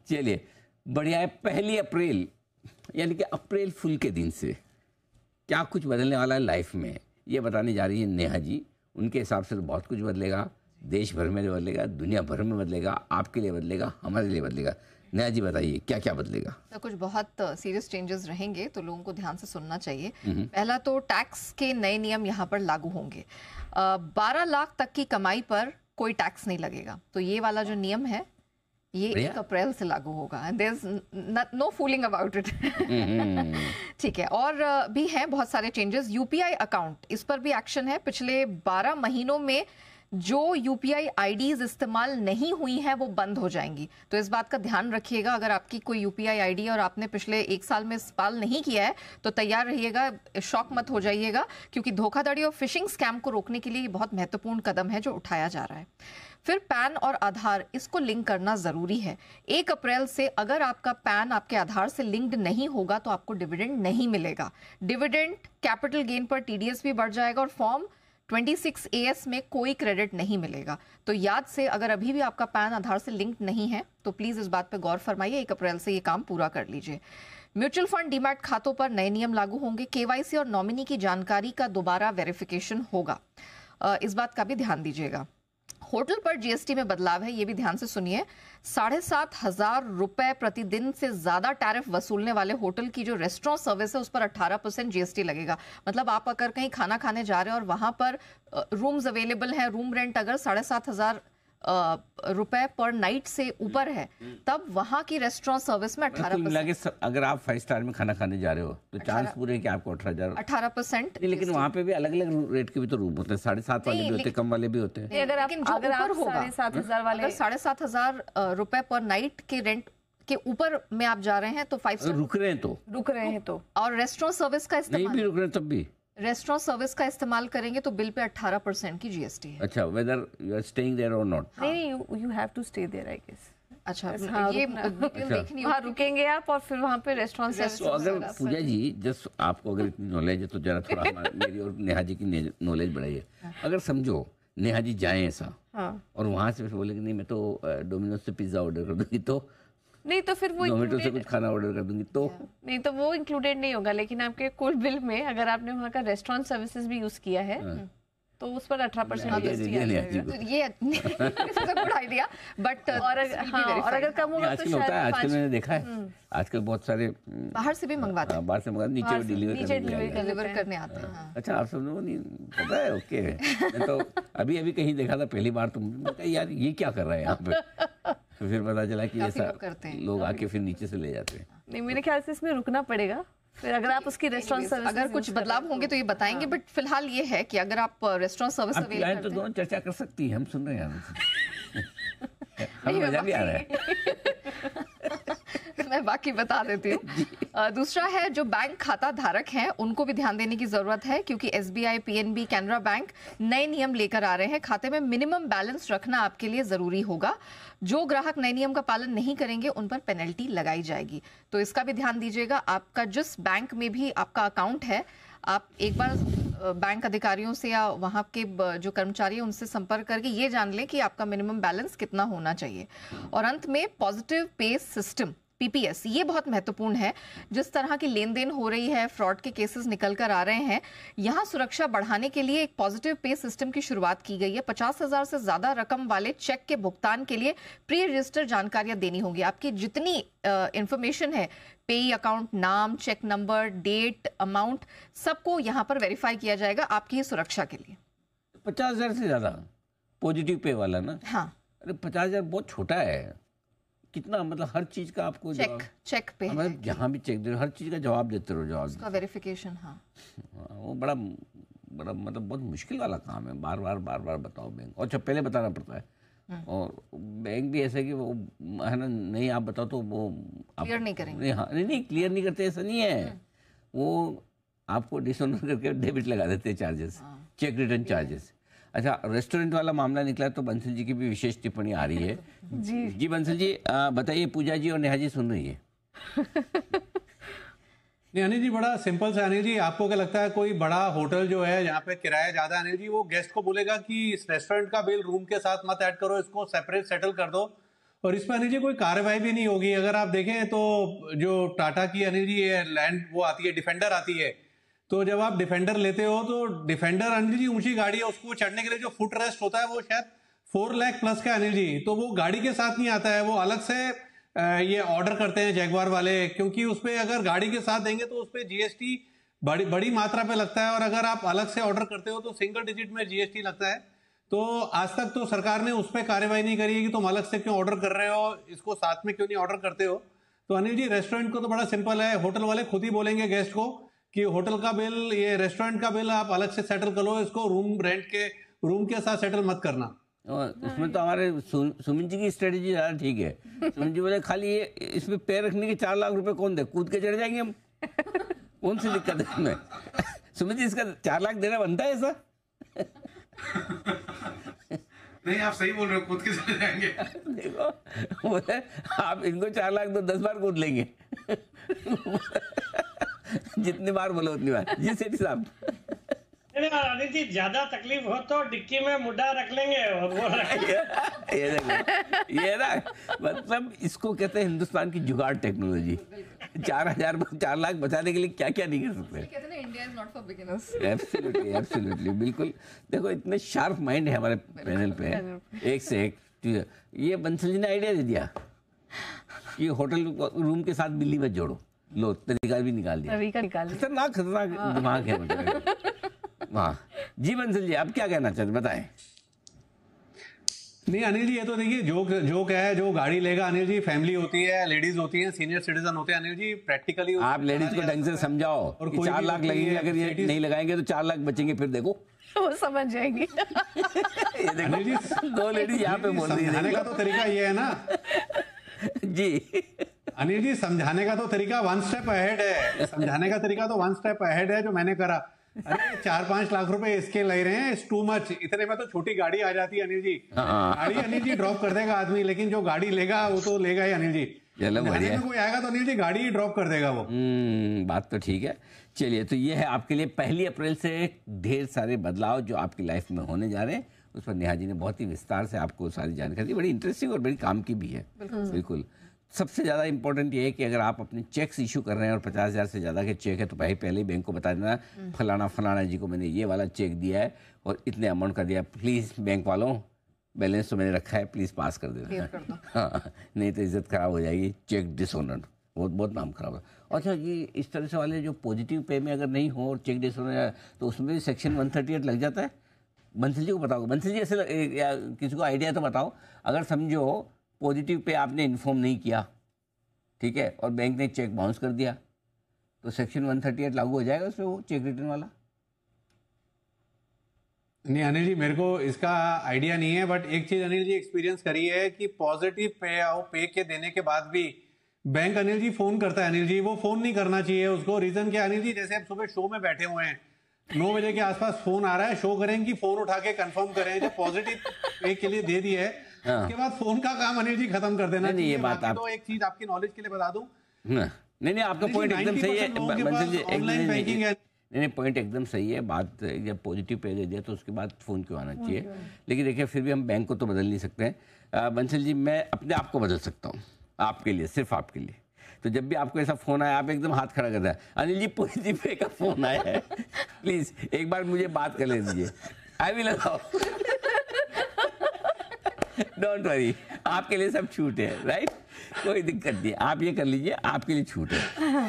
चलिए बढ़िया है। 1 अप्रैल यानी कि अप्रैल फुल के दिन से क्या कुछ बदलने वाला है लाइफ में, ये बताने जा रही है नेहा जी। उनके हिसाब से तो बहुत कुछ बदलेगा, देश भर में बदलेगा, दुनिया भर में बदलेगा, आपके लिए बदलेगा, हमारे लिए बदलेगा। नेहा जी बताइए क्या क्या बदलेगा। तो कुछ बहुत सीरियस चेंजेस रहेंगे, तो लोगों को ध्यान से सुनना चाहिए। पहला तो टैक्स के नए नियम यहाँ पर लागू होंगे। 12 लाख तक की कमाई पर कोई टैक्स नहीं लगेगा। तो ये वाला जो नियम है ये 1 अप्रैल से लागू होगा। There is no fooling about it. ठीक है। और भी हैं बहुत सारे चेंजेस। यूपीआई अकाउंट, इस पर भी एक्शन है। पिछले 12 महीनों में जो यूपीआई आईडीज इस्तेमाल नहीं हुई हैं वो बंद हो जाएंगी। तो इस बात का ध्यान रखिएगा, अगर आपकी कोई यूपीआई आईडी है और आपने पिछले 1 साल में इस्तेमाल नहीं किया है तो तैयार रहिएगा, शॉक मत हो जाइएगा, क्योंकि धोखाधड़ी और फिशिंग स्कैम को रोकने के लिए ये बहुत महत्वपूर्ण कदम है जो उठाया जा रहा है। फिर पैन और आधार, इसको लिंक करना जरूरी है। 1 अप्रैल से अगर आपका पैन आपके आधार से लिंक्ड नहीं होगा तो आपको डिविडेंड नहीं मिलेगा। डिविडेंड, कैपिटल गेन पर टीडीएस भी बढ़ जाएगा और फॉर्म 26AS में कोई क्रेडिट नहीं मिलेगा। तो याद से, अगर अभी भी आपका पैन आधार से लिंक्ड नहीं है तो प्लीज इस बात पे गौर फरमाइए, 1 अप्रैल से ये काम पूरा कर लीजिए। म्यूचुअल फंड डीमैट खातों पर नए नियम लागू होंगे। केवाईसी और नॉमिनी की जानकारी का दोबारा वेरिफिकेशन होगा, इस बात का भी ध्यान दीजिएगा। होटल पर जीएसटी में बदलाव है, ये भी ध्यान से सुनिए। 7,500 रुपए प्रतिदिन से ज्यादा टैरिफ वसूलने वाले होटल की जो रेस्टोरेंट सर्विस है उस पर 18% जीएसटी लगेगा। मतलब आप अगर कहीं खाना खाने जा रहे हैं और वहां पर रूम्स अवेलेबल हैं, रूम रेंट अगर 7,500 रुपए पर नाइट से ऊपर है, तब वहां की रेस्टोरेंट सर्विस में 18%। अगर आप 5 स्टार में खाना खाने जा रहे हो तो चांस पूरे हैं कि आपको 18%। लेकिन वहाँ पे भी अलग अलग रेट के भी तो रूम होते हैं, 7,500 वाले भी होते हैं, कम वाले भी होते हैं। अगर आप 7,500 वाले 7,500 रुपए पर नाइट के रेंट के ऊपर में आप जा रहे हैं तो 5 स्टार रुक रहे हैं तो और रेस्टोरेंट सर्विस का इस्तेमाल नहीं भी रुक रहे हैं तब भी रेस्टोरेंट सर्विस का इस्तेमाल करेंगे तो बिल पे 18% की जीएसटी है। अच्छा, whether you are staying there और नॉट। नहीं, you have to stay there I guess. अच्छा, ये देखनी, वहाँ रुकेंगे आप और फिर वहाँ पे रेस्टोरेंट सर्विस। तो अगर पूजा जी, जस्ट आपको अगर इतनी नॉलेज है तो जरा थोड़ा मेरी और नेहा जी की नॉलेज बढ़ाइए। अगर समझो नेहा जी जाएं ऐसा और वहाँ से फिर बोले कि नहीं मैं तो डोमिनोज से पिज्जा ऑर्डर कर दूंगी, तो नहीं तो फिर वो जोमेटो से कुछ खाना ऑर्डर कर दूंगी तो नहीं, तो वो इंक्लूडेड नहीं होगा। लेकिन आपके कुल बिल में अगर आपने वहाँ का रेस्टोरेंट सर्विसेज भी यूज किया है तो उस पर 18% ये गुड आइडिया। बट और अगर कम होगा तो शायद आजकल मैंने देखा है, आजकल बहुत सारे बाहर से भी मंगवाते हैं, बाहर से मंगा नीचे डिलीवर करने आते हैं। अच्छा, आप सब लोगों नहीं पता है? ओके। मैं तो अभी कहीं देखा था पहली बार, तो यार ये क्या कर रहा है यहाँ पे, तो फिर पता चला कि ऐसा लोग आके फिर नीचे से ले जाते हैं। नहीं, मेरे ख्याल से इसमें रुकना पड़ेगा फिर, अगर आप उसकी रेस्टोरेंट सर्विस, अगर कुछ बदलाव होंगे तो ये बताएंगे। बट फिलहाल ये है कि अगर आप रेस्टोरेंट सर्विस अवेलेबल करते हैं तो दोनों चर्चा कर सकती है, हम सुन रहे हैं, हमें मजा भी आ रहा है। मैं बाकी बता देती हूँ। दूसरा है, जो बैंक खाता धारक हैं उनको भी ध्यान देने की जरूरत है, क्योंकि एसबीआई, पीएनबी, कैनरा बैंक नए नियम लेकर आ रहे हैं। खाते में मिनिमम बैलेंस रखना आपके लिए जरूरी होगा। जो ग्राहक नए नियम का पालन नहीं करेंगे उन पर पेनल्टी लगाई जाएगी, तो इसका भी ध्यान दीजिएगा। आपका जिस बैंक में भी आपका अकाउंट है, आप एक बार बैंक अधिकारियों से या वहाँ के जो कर्मचारी हैं उनसे संपर्क करके ये जान लें कि आपका मिनिमम बैलेंस कितना होना चाहिए। और अंत में पॉजिटिव पे सिस्टम, पीपीएस, ये बहुत महत्वपूर्ण है। जिस तरह की लेन देन हो रही है, फ्रॉड के केसेस निकल कर आ रहे हैं, यहाँ सुरक्षा बढ़ाने के लिए एक पॉजिटिव पे सिस्टम की शुरुआत की गई है। 50,000 से ज्यादा रकम वाले चेक के भुगतान के लिए प्री रजिस्टर जानकारियां देनी होंगी। आपकी जितनी इंफॉर्मेशन है, पेई अकाउंट, नाम, चेक नंबर, डेट, अमाउंट, सबको यहाँ पर वेरीफाई किया जाएगा आपकी सुरक्षा के लिए। 50,000 से ज्यादा पॉजिटिव पे वाला ना? हाँ। अरे 50,000 बहुत छोटा है। कितना, मतलब हर चीज का आपको चेक पे, मतलब जहाँ भी चेक दे रहे हो, हर चीज का जवाब देते रहो, जवाब उसका वेरिफिकेशन। हाँ, वो बड़ा मतलब बहुत मुश्किल वाला काम है। बार बार बताओ बैंक, और पहले बताना पड़ता है। और बैंक भी ऐसा है कि वो है ना, नहीं आप बताओ तो वो क्लियर नहीं करेंगे। नहीं क्लियर नहीं करते, ऐसा नहीं है। वो आपको डिसऑनर करके डेबिट लगा देते हैं, चार्जेस, चेक रिटर्न चार्जेस। अच्छा, रेस्टोरेंट वाला मामला निकला तो बंसल जी की भी विशेष टिप्पणी आ रही है। जी बंसल जी बताइए, पूजा जी और नेहा जी सुन रही है। नहीं अनिल जी, बड़ा सिंपल से। अनिल जी, आपको क्या लगता है कोई बड़ा होटल जो है यहाँ पे किराया ज्यादा, अनिल जी वो गेस्ट को बोलेगा कि इस रेस्टोरेंट का बिल रूम के साथ मत ऐड करो, इसको सेपरेट सेटल कर दो, और इस पर अनिल जी कोई कार्रवाई भी नहीं होगी। अगर आप देखें तो जो टाटा की अनिल जी ये लैंड वो आती है, डिफेंडर आती है, तो जब आप डिफेंडर लेते हो तो डिफेंडर अनिल जी ऊंची गाड़ी है, उसको चढ़ने के लिए जो फुट रेस्ट होता है वो शायद 4 लाख प्लस का अनिल जी, तो वो गाड़ी के साथ नहीं आता है, वो अलग से ये ऑर्डर करते हैं जैगवार वाले, क्योंकि उसपे अगर गाड़ी के साथ देंगे तो उसपे जीएसटी बड़ी मात्रा पे लगता है, और अगर आप अलग से ऑर्डर करते हो तो सिंगल डिजिट में जीएसटी लगता है। तो आज तक तो सरकार ने उस पर कार्रवाई नहीं करी है कि तुम अलग से क्यों ऑर्डर कर रहे हो, इसको साथ में क्यों नहीं ऑर्डर करते हो। तो अनिल जी रेस्टोरेंट को तो बड़ा सिंपल है, होटल वाले खुद ही बोलेंगे गेस्ट को कि होटल का बिल, ये रेस्टोरेंट का बिल आप अलग से सेटल कर लो, इसको रूम के साथ सेटल मत करना। उसमें तो हमारे सुमित जी की स्ट्रेटेजी ज़्यादा ठीक है। सुमित जी बोले खाली ये इसमें पैर रखने के 4 लाख रुपए कौन दे, कूद के चढ़ जाएंगे हम, कौन सी दिक्कत है इसमें। सुमित जी इसका 4 लाख देना बनता है ऐसा? नहीं आप सही बोल रहे हो, कूद के चले जाएंगे। देखो बोले आप इनको 4 लाख तो 10 बार कूद लेंगे। जितनी बार बोलो उतनी बार। जी सेठी साहब। अनिल जी ज्यादा तकलीफ हो तो डिक्की में मुड्ढा रख लेंगे और वो ये देखो, ये ना मतलब इसको कहते हैं हिंदुस्तान की जुगाड़ टेक्नोलॉजी। 4 लाख बचाने के लिए क्या क्या नहीं कर सकते। कहते हैं ना India is not for beginners. Absolutely absolutely बिल्कुल। देखो इतने शार्प माइंड है हमारे पैनल पे, एक से एक। ये बंसल जी ने आइडिया दे दिया कि होटल रूम के साथ बिल्ली मत जोड़ो, लो तरीका भी निकाल दिया। खतरनाक दिमाग है मतलब। वाह जी बंसल जी, आप क्या कहना चाहते बताएं। नहीं अनिल जी ये तो देखिए जोक है, जो गाड़ी लेगा अनिल जी फैमिली होती है, लेडीज होती हैं, सीनियर सिटीजन होते हैं अनिल जी, प्रैक्टिकली आप लेडीज को ढंग से समझाओ और कि 4 लाख लगेंगे, अगर ये नहीं लगाएंगे तो 4 लाख बचेंगे, फिर देखो वो समझ जाएंगे। ये देखो जी 2 लेडीज यहाँ पे बोल रही है। समझाने का तो तरीका ये है ना जी अनिल जी, समझाने का तो तरीका 1 स्टेप अहेड है, समझाने का तरीका तो 1 स्टेप अहेड है जो मैंने करा। अरे 4-5 लाख रुपए इसके ले रहे हैं, इट्स टू मच। इतने में तो छोटी गाड़ी आ जाती है अनिल जी। गाड़ी अनिल जी ड्रॉप कर देगा आदमी, लेकिन जो गाड़ी लेगा वो तो लेगा ही अनिल जी। चलो बढ़िया, कोई आएगा तो अनिल जी गाड़ी ही ड्रॉप कर देगा वो। बात तो ठीक है। चलिए तो ये है आपके लिए 1 अप्रैल से ढेर सारे बदलाव जो आपकी लाइफ में होने जा रहे हैं, उस पर नेहा जी ने बहुत ही विस्तार से आपको सारी जानकारी दी। बड़ी इंटरेस्टिंग और बड़ी काम की भी है। बिल्कुल। सबसे ज़्यादा इंपॉर्टेंट ये है कि अगर आप अपने चेक्स इशू कर रहे हैं और 50,000 से ज़्यादा के चेक है तो पहले ही बैंक को बता देना, फलाना जी को मैंने ये वाला चेक दिया है और इतने अमाउंट का दिया, प्लीज़ बैंक वालों बैलेंस तो मैंने रखा है, प्लीज़ पास कर देना। हाँ, नहीं तो इज्जत खराब हो जाएगी, चेक डिसऑनर्ड, बहुत नाम खराब है। अच्छा ये इस तरह से वाले जो पॉजिटिव पे में अगर नहीं हो और चेक डिसऑनर्ड तो उसमें भी सेक्शन 138 लग जाता है। बंसल जी को बताओ, बंसल जी ऐसे किसी को आइडिया तो बताओ, अगर समझो पॉजिटिव पे आपने इन्फॉर्म नहीं किया, ठीक है, और बैंक ने चेक बाउंस कर दिया तो सेक्शन 138 लागू हो जाएगा उसमें, वो चेक रिटर्न वाला। नहीं अनिल जी मेरे को इसका आइडिया नहीं है, बट एक चीज अनिल जी एक्सपीरियंस करी है कि पॉजिटिव पे के देने के बाद भी बैंक अनिल जी फोन करता है। अनिल जी वो फोन नहीं करना चाहिए उसको। रीजन क्या अनिल जी, जैसे आप सुबह शो में बैठे हुए हैं, 9 बजे के आसपास फोन आ रहा है, शो करें कि फोन उठा के कंफर्म करें, जो पॉजिटिव पे के लिए दे दिया है उसके बाद फोन का काम अनिल जी खत्म कर देना। नहीं ये बात आप तो एक चीज आपकी नॉलेज के लिए बता दूं, नहीं आपका पॉइंट एकदम सही है बंसल जी, ऑनलाइन बैंकिंग है। नहीं पॉइंट एकदम सही है। बात जब पॉजिटिव पे दे दिया तो उसके बाद फ़ोन क्यों आना चाहिए, लेकिन देखिए फिर भी हम बैंक को तो बदल नहीं सकते हैं। बंसल जी मैं अपने आप को बदल सकता हूँ आपके लिए, सिर्फ आपके लिए। तो जब भी आपको ऐसा फ़ोन आया आप एकदम हाथ खड़ा कर रहे हैं, अनिल जी पॉजिटिव पे का फ़ोन आया है, प्लीज़ एक बार मुझे बात कर ले दीजिए, आई विल लगाओ। डोंट वरी, आपके लिए सब छूट है, राइट, कोई दिक्कत नहीं, आप ये कर लीजिए, आपके लिए छूट है।